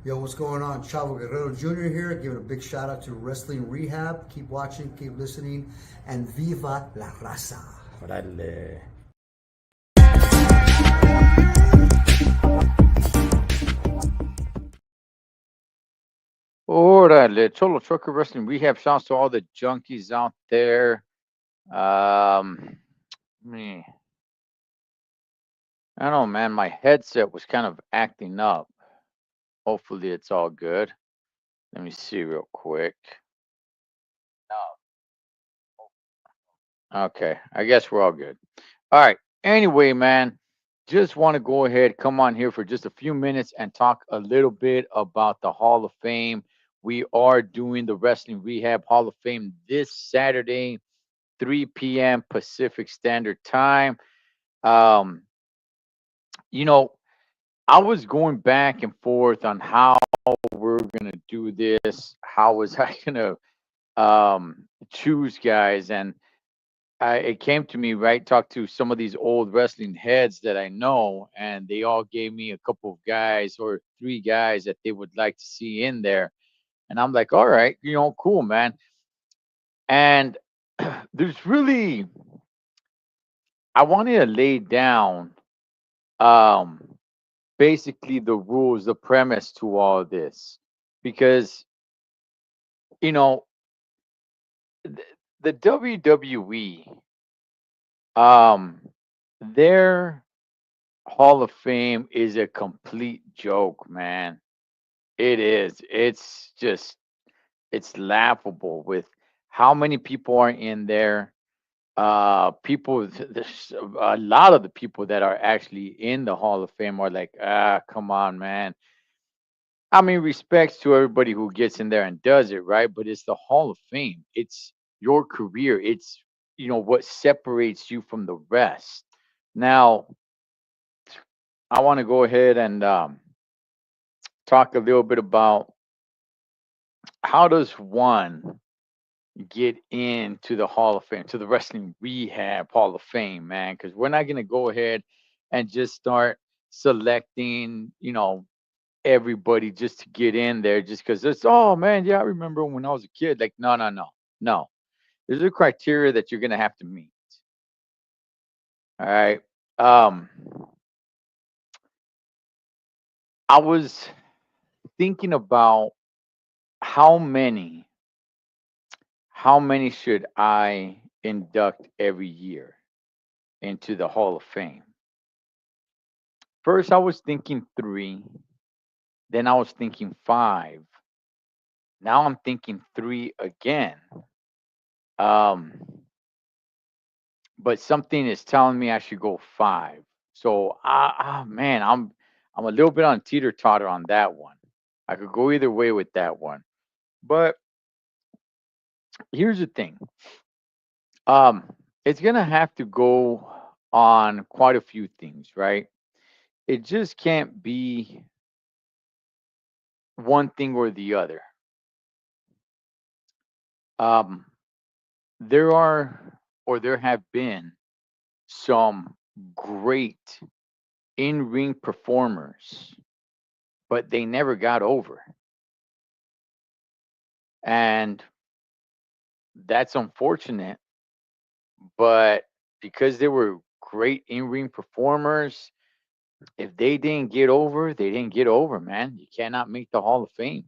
Yo, what's going on? Chavo Guerrero Jr. here, giving a big shout out to Wrestling Rehab. Keep watching, keep listening, and Viva la Raza. Órale. Órale, Cholo Trucker Wrestling Rehab. Shouts to all the junkies out there. Me, I don't know, man. My headset was kind of acting up. Hopefully, it's all good. Let me see real quick. Okay, I guess we're all good. All right. Anyway, man, just want to go ahead, come on here for just a few minutes and talk a little bit about the Hall of Fame. We are doing the Wrestling Rehab Hall of Fame this Saturday, 3 p.m. Pacific Standard Time. Um, you know, I was going back and forth on how we're gonna do this. How was I gonna choose guys? And it came to me, right? Talked to some of these old wrestling heads that I know, and they all gave me a couple of guys or three guys that they would like to see in there. And I'm like, all right, cool, man. And there's really, I wanted to lay down um, basically the rules, the premise to all this, because you know th- the WWE, um, their Hall of Fame is a complete joke, man. It is. It's laughable with how many people are in there. There's a lot of the people that are actually in the Hall of Fame are like, come on, man. I mean, respects to everybody who gets in there and does it, right? But it's the Hall of Fame. It's your career. It's what separates you from the rest. Now, I want to go ahead and talk a little bit about how does one get into the Hall of Fame, to the Wrestling Rehab Hall of Fame, man? Because we're not gonna go ahead and just start selecting, everybody just to get in there, just because it's, oh man, yeah, I remember when I was a kid. Like, no, no, no, no. There's a criteria that you're gonna have to meet. All right. Um, I was thinking about how many how many should I induct every year into the Hall of Fame? First, I was thinking three, then I was thinking five. Now I'm thinking three again. Um, but something is telling me I should go five. So, man, I'm a little bit on teeter totter on that one. I could go either way with that one. But here's the thing. Um, it's gonna have to go on quite a few things, right? It just can't be one thing or the other. Um, there are, or there have been, some great in ring performers, but they never got over. And that's unfortunate. But because they were great in ring performers, if they didn't get over, they didn't get over, man. You cannot make the Hall of Fame.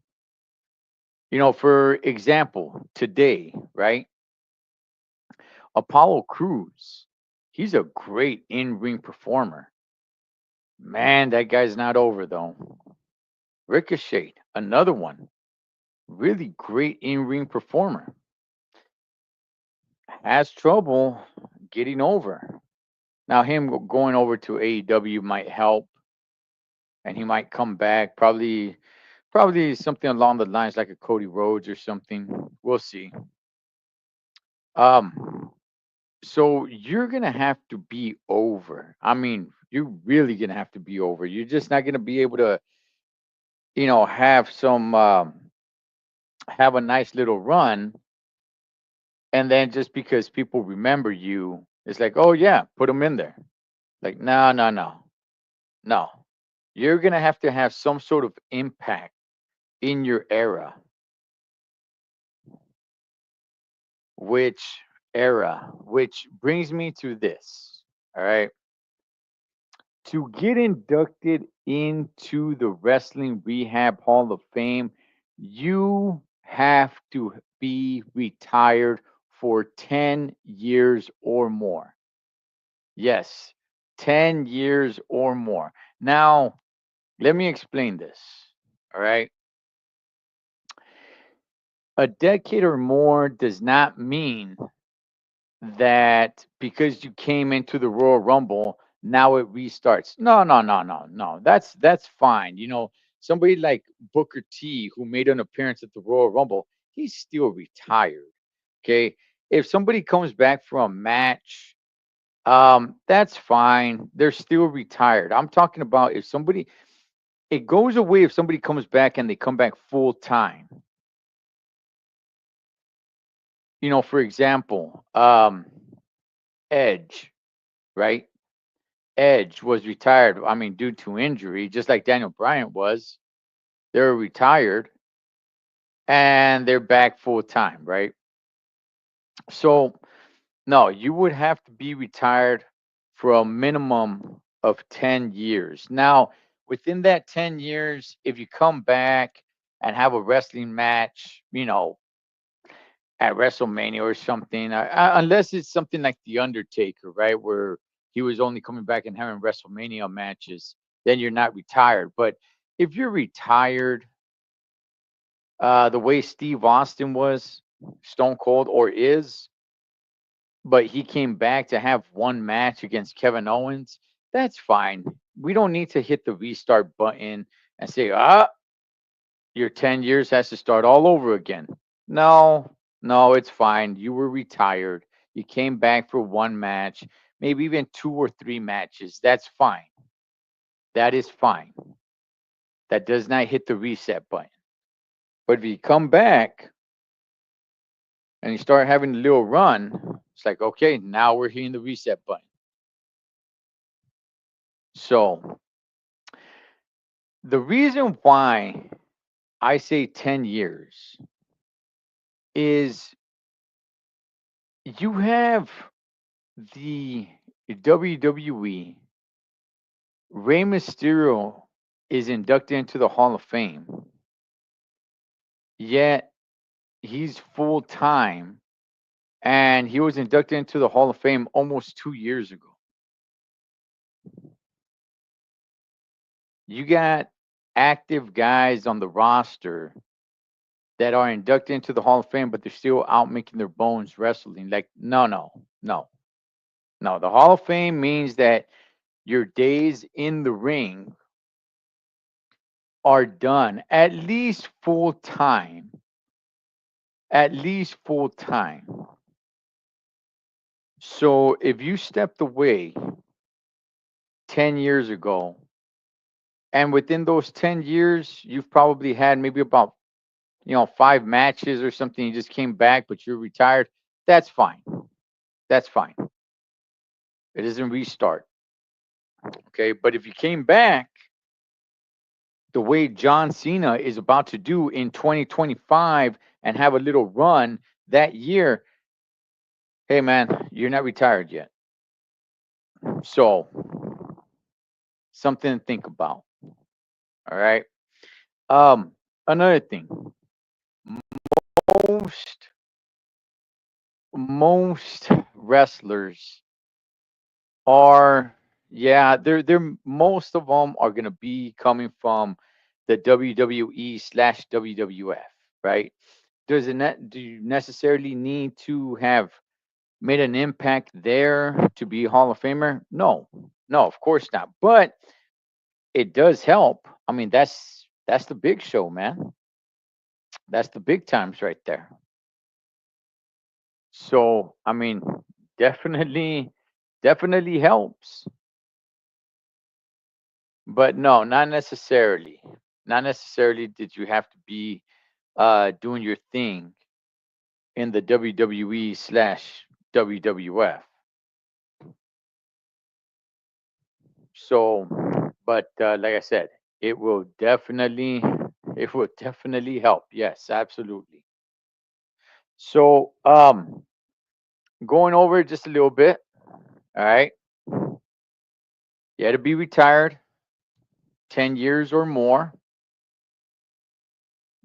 For example, today, right? Apollo Crews, he's a great in ring performer. Man, that guy's not over though. Ricochet, another one, really great in ring performer, has trouble getting over. Now, him going over to AEW might help, and he might come back. Probably something along the lines like a Cody Rhodes or something. We'll see. Um, so you're gonna have to be over. I mean, you're really gonna have to be over. You're just not gonna be able to, have have a nice little run, and then just because people remember you, it's like, oh yeah, put them in there. Like, no, no, no, no. You're gonna have to have some sort of impact in your era. Which era? Which brings me to this. All right. To get inducted into the Wrestling Rehab Hall of Fame, you have to be retired for 10 years or more. Yes, 10 years or more. Now, let me explain this. All right. A decade or more does not mean that because you came into the Royal Rumble, now it restarts. No, no, no, no, no. That's fine. Somebody like Booker T, who made an appearance at the Royal Rumble, he's still retired. Okay. If somebody comes back from a match, that's fine. They're still retired. I'm talking about if somebody it goes away if somebody comes back and they come back full time. For example, Edge, right? Edge was retired. I mean, due to injury, just like Daniel Bryan was. They're retired and they're back full time, right? So, no, you would have to be retired for a minimum of 10 years. Now, within that 10 years, if you come back and have a wrestling match, at WrestleMania or something, unless it's something like The Undertaker, right, where he was only coming back and having WrestleMania matches, then you're not retired. But if you're retired, the way Steve Austin was, Stone Cold, or is, but he came back to have one match against Kevin Owens, that's fine. We don't need to hit the restart button and say, your 10 years has to start all over again. No, no, it's fine. You were retired. You came back for one match, maybe even two or three matches. That's fine. That is fine. That does not hit the reset button. But if you come back and you start having a little run, it's like, okay, now we're hitting the reset button. So the reason why I say 10 years is you have the WWE. Rey Mysterio is inducted into the Hall of Fame, yet he's full time and he was inducted into the Hall of Fame almost 2 years ago. You got active guys on the roster that are inducted into the Hall of Fame, but they're still out making their bones wrestling. Like, no, no, no, no. The Hall of Fame means that your days in the ring are done at least full time. At least full time. So if you stepped away 10 years ago, and within those 10 years, you've probably had maybe about, five matches or something, you just came back, but you're retired, that's fine. That's fine. It doesn't restart. Okay. But if you came back the way John Cena is about to do in 2025 and have a little run that year, hey, man, you're not retired yet. So, something to think about. All right. Um, Another thing, most most wrestlers are, yeah, they're most of them are gonna be coming from the WWE/WWF, right? Do you necessarily need to have made an impact there to be a Hall of Famer? No, no, of course not. But it does help. I mean, that's the big show, man. That's the big times right there. So, I mean, definitely, definitely helps. But no, not necessarily. Not necessarily did you have to be doing your thing in the WWE/WWF. So, but like I said, it will definitely It would definitely help. Yes, absolutely. So, going over it just a little bit. All right. You had to be retired 10 years or more.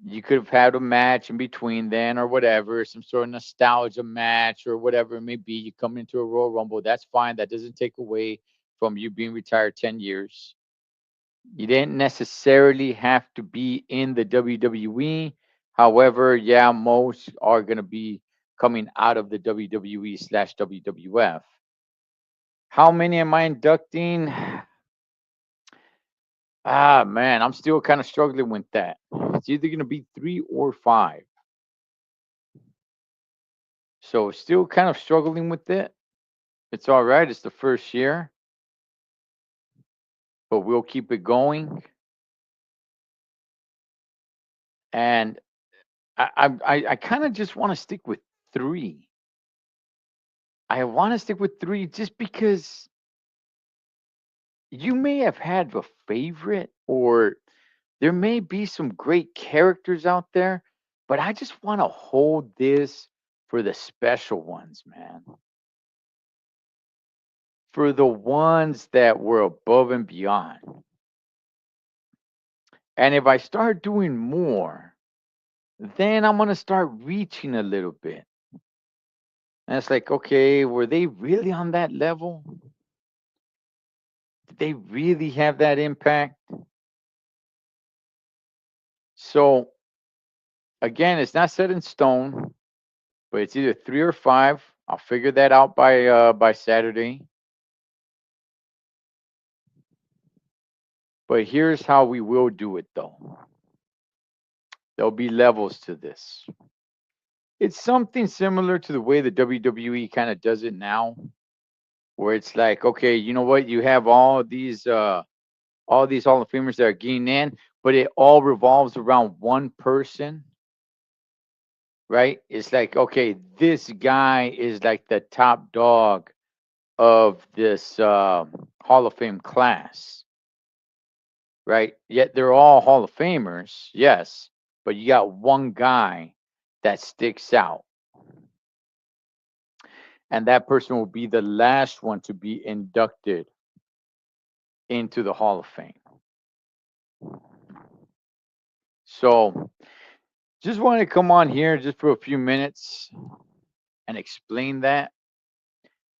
You could have had a match in between then or whatever, some sort of nostalgia match or whatever it may be. You come into a Royal Rumble, that's fine. That doesn't take away from you being retired 10 years. You didn't necessarily have to be in the WWE. However, yeah, most are going to be coming out of the WWE/WWF. How many am I inducting? Ah, man, I'm still kind of struggling with that. It's either going to be three or five. So, still kind of struggling with it. It's all right. It's the first year, but we'll keep it going. And I kind of just want to stick with three. I want to stick with three just because you may have had a favorite, or there may be some great characters out there, but I just want to hold this for the special ones, man. For the ones that were above and beyond. And if I start doing more, then I'm going to start reaching a little bit. And it's like, okay, were they really on that level? Did they really have that impact? So, again, it's not set in stone, but it's either three or five. I'll figure that out by Saturday. But here's how we will do it, though. There'll be levels to this. It's something similar to the way the WWE kind of does it now, where it's like, okay, you know what? You have all these Hall of Famers that are getting in, but it all revolves around one person, right? It's like, okay, this guy is like the top dog of this Hall of Fame class, right? Yet they're all Hall of Famers, yes, but you got one guy that sticks out, and that person will be the last one to be inducted into the Hall of Fame. So, just wanted to come on here just for a few minutes and explain that.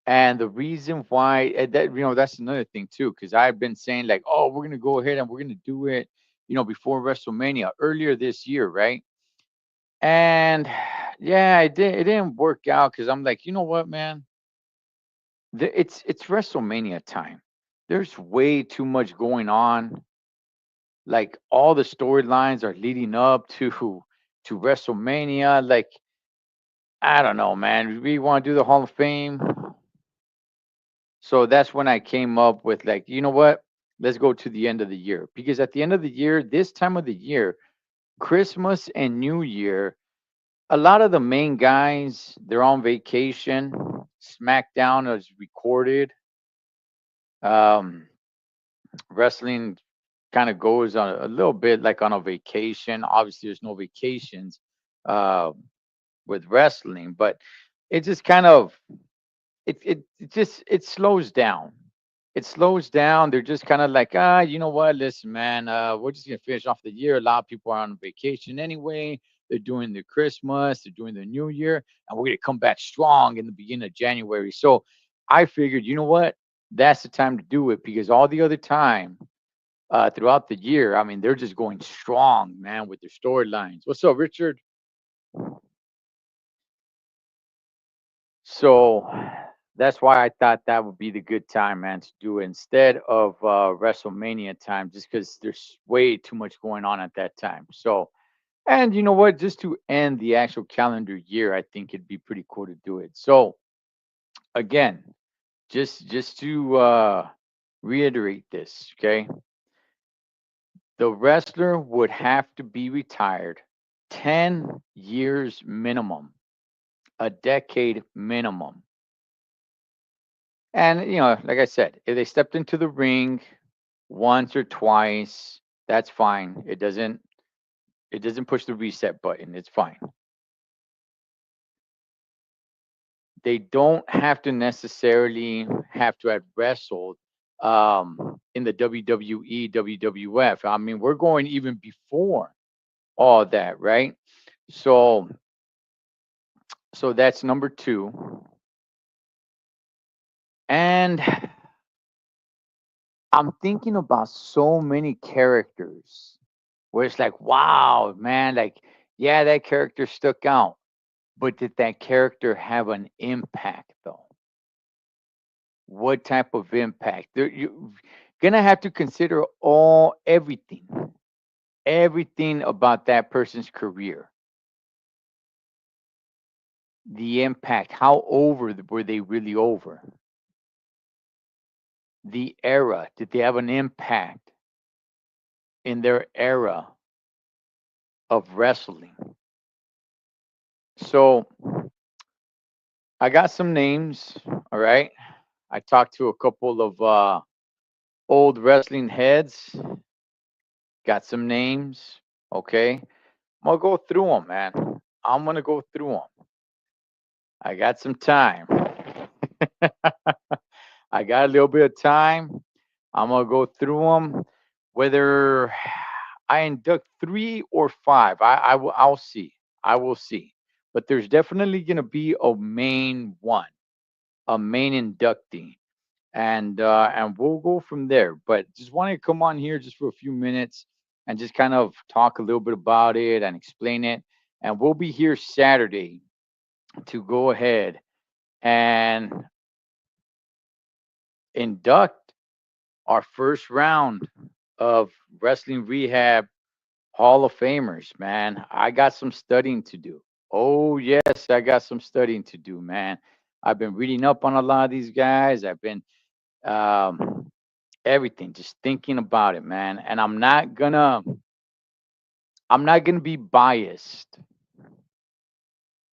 And the reason why that that's another thing too, because I've been saying like, oh, we're gonna go ahead and we're gonna do it, before WrestleMania earlier this year, right? And yeah, it didn't work out because I'm like, you know what, man? It's WrestleMania time. There's way too much going on. Like all the storylines are leading up to WrestleMania. Like I don't know, man. We want to do the Hall of Fame. So that's when I came up with like, you know what? Let's go to the end of the year because at the end of the year, this time of the year, Christmas and New Year, a lot of the main guys they're on vacation. SmackDown is recorded. Um, Wrestling kind of goes on a little bit like on a vacation. Obviously, there's no vacations uh, with wrestling, but it just kind of it slows down. It slows down. They're just kind of like, you know what? Listen, man, we're just gonna finish off the year. A lot of people are on vacation anyway. They're doing their Christmas, they're doing their New Year, and we're gonna come back strong in the beginning of January. So I figured, you know what? That's the time to do it because all the other time throughout the year, I mean, they're just going strong, man, with their storylines. What's up, Richard? So that's why I thought that would be the good time, man, to do it instead of WrestleMania time, just because there's way too much going on at that time. So, and you know what? Just to end the actual calendar year, I think it'd be pretty cool to do it. So, again, just to reiterate this, okay? The wrestler would have to be retired 10 years minimum, a decade minimum. And like I said, if they stepped into the ring once or twice, that's fine. It doesn't It doesn't push the reset button. It's fine. They don't have to necessarily have to have wrestled in the WWE, WWF. I mean, we're going even before all that, right? So, so that's number two. And I'm thinking about so many characters where it's like, wow, man, like, yeah, that character stuck out. But did that character have an impact though? What type of impact? You're gonna have to consider everything about that person's career, the impact, how over were they really over? The era, did they have an impact in their era of wrestling? So I got some names, all right. I talked to a couple of old wrestling heads, got some names, okay. I'm gonna go through them, man. I'm gonna go through them. I got some time. I got a little bit of time. I'm gonna go through them. Whether I induct three or five, I'll see. I will see. But there's definitely gonna be a main one, a main inductee, and we'll go from there. But just wanted to come on here just for a few minutes and just kind of talk a little bit about it and explain it. And we'll be here Saturday to go ahead and induct our first round of Wrestling Rehab Hall of Famers, man. I got some studying to do. Oh, yes, I got some studying to do, man. I've been reading up on a lot of these guys. I've been um, everything, just thinking about it, man. And I'm not gonna be biased.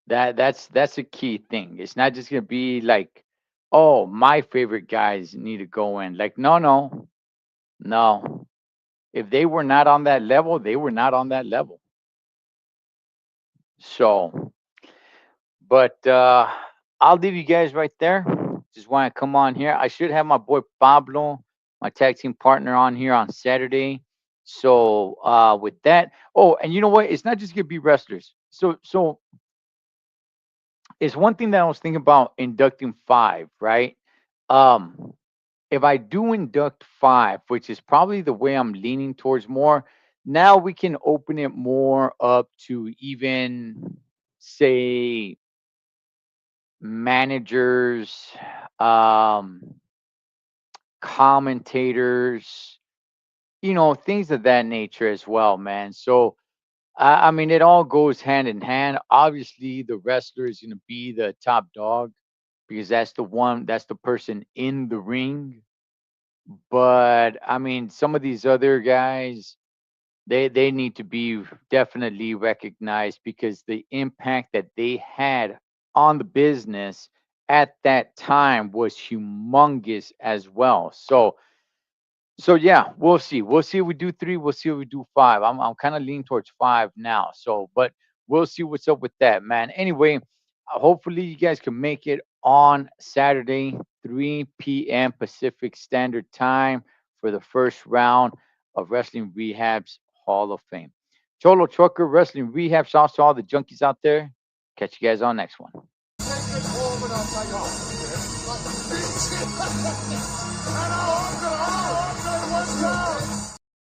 That's a key thing. It's not just gonna be like, oh, my favorite guys need to go in. Like, no, no, no. If they were not on that level, they were not on that level. So, but I'll leave you guys right there. Just want to come on here. I should have my boy Pablo, my tag team partner, on here on Saturday. So with that, oh, and you know what? It's not just gonna be wrestlers. So it's one thing that I was thinking about inducting five, right? Um, if I do induct five, which is probably the way I'm leaning towards more, now we can open it more up to even say managers, um, commentators, things of that nature as well, man. So I mean, it all goes hand in hand. Obviously, the wrestler is going to be the top dog because that's the person in the ring. But I mean, some of these other guys, they need to be definitely recognized because the impact that they had on the business at that time was humongous as well. So yeah, we'll see. We'll see if we do three. We'll see if we do five. I'm kind of leaning towards five now. So, but we'll see what's up with that, man. Anyway, hopefully you guys can make it on Saturday, 3 p.m. Pacific Standard Time for the first round of Wrestling Rehab's Hall of Fame. Cholo Trucker Wrestling Rehab. Shouts to all the junkies out there. Catch you guys on next one.